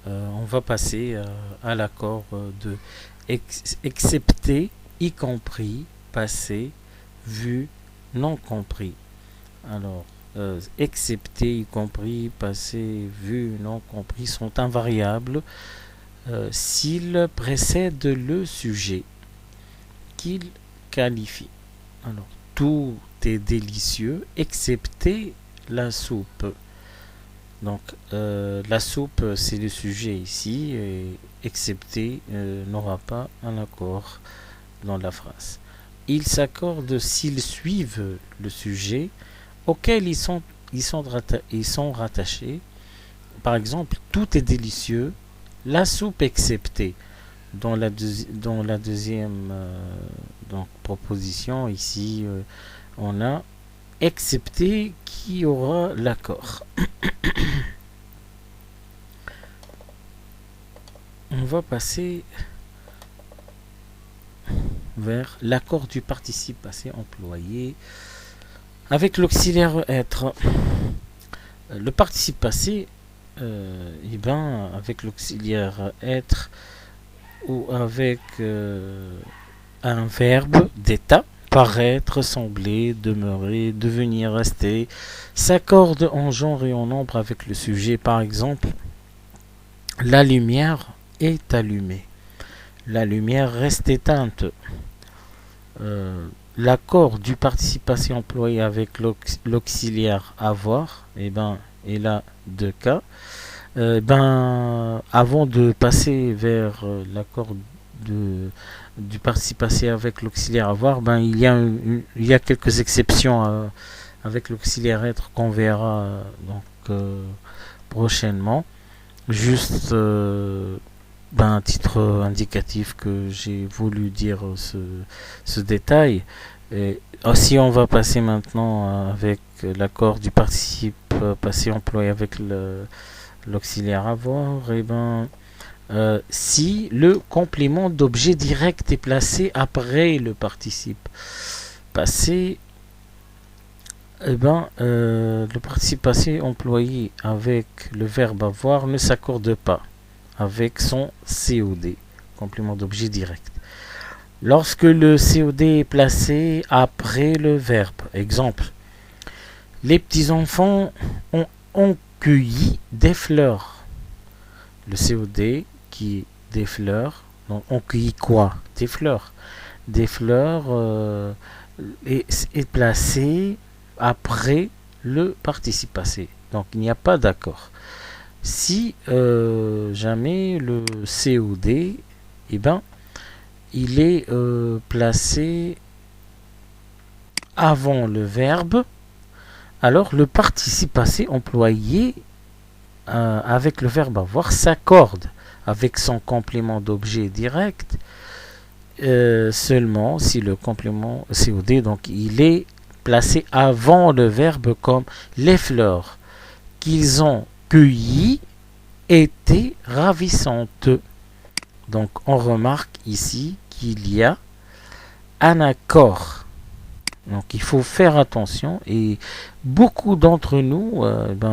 On va passer à l'accord de excepté, y compris, passé, vu, non compris. Alors, excepté, y compris, passé, vu, non compris sont invariables s'ils précèdent le sujet qu'ils qualifient. Alors, tout est délicieux, excepté la soupe. Donc, la soupe, c'est le sujet ici, et excepté n'aura pas un accord dans la phrase. Ils s'accordent s'ils suivent le sujet auquel ils sont rattachés. Par exemple, tout est délicieux, la soupe exceptée. Dans la deuxième donc, proposition, ici, on a excepté qui aura l'accord. On va passer vers l'accord du participe passé employé avec l'auxiliaire être. Le participe passé, eh ben, avec l'auxiliaire être ou avec un verbe d'état, paraître, sembler, demeurer, devenir, rester, s'accorde en genre et en nombre avec le sujet. Par exemple, la lumière est allumée. La lumière reste éteinte. L'accord du participe passé employé avec l'auxiliaire avoir, eh ben, il a deux cas. Avant de passer vers l'accord de, du participe passé avec l'auxiliaire avoir, il y a quelques exceptions avec l'auxiliaire être qu'on verra prochainement. Juste un titre indicatif que j'ai voulu dire ce détail. Et si on va passer maintenant avec l'accord du participe passé employé avec l'auxiliaire avoir, si le complément d'objet direct est placé après le participe passé, le participe passé employé avec le verbe avoir ne s'accorde pas avec son COD, complément d'objet direct. Lorsque le COD est placé après le verbe, exemple, les petits-enfants ont cueilli des fleurs. Le COD qui est des fleurs, donc on cueillit quoi? Des fleurs. Des fleurs est placé après le participe passé. Donc il n'y a pas d'accord. Si jamais le COD, eh ben, il est placé avant le verbe, alors le participe passé employé avec le verbe avoir s'accorde avec son complément d'objet direct seulement si le complément COD, donc il est placé avant le verbe, comme les fleurs qu'ils ont cueillies étaient ravissantes. Donc on remarque ici qu'il y a un accord. Donc il faut faire attention, et beaucoup d'entre nous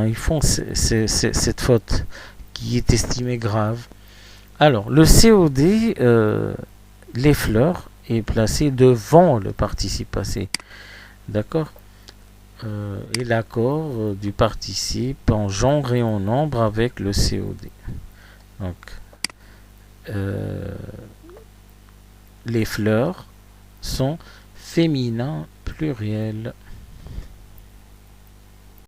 ils font cette faute qui est estimée grave. Alors le COD, les fleurs, est placé devant le participe passé. D'accord. Et l'accord du participe en genre et en nombre avec le COD. Donc, les fleurs sont féminins pluriels.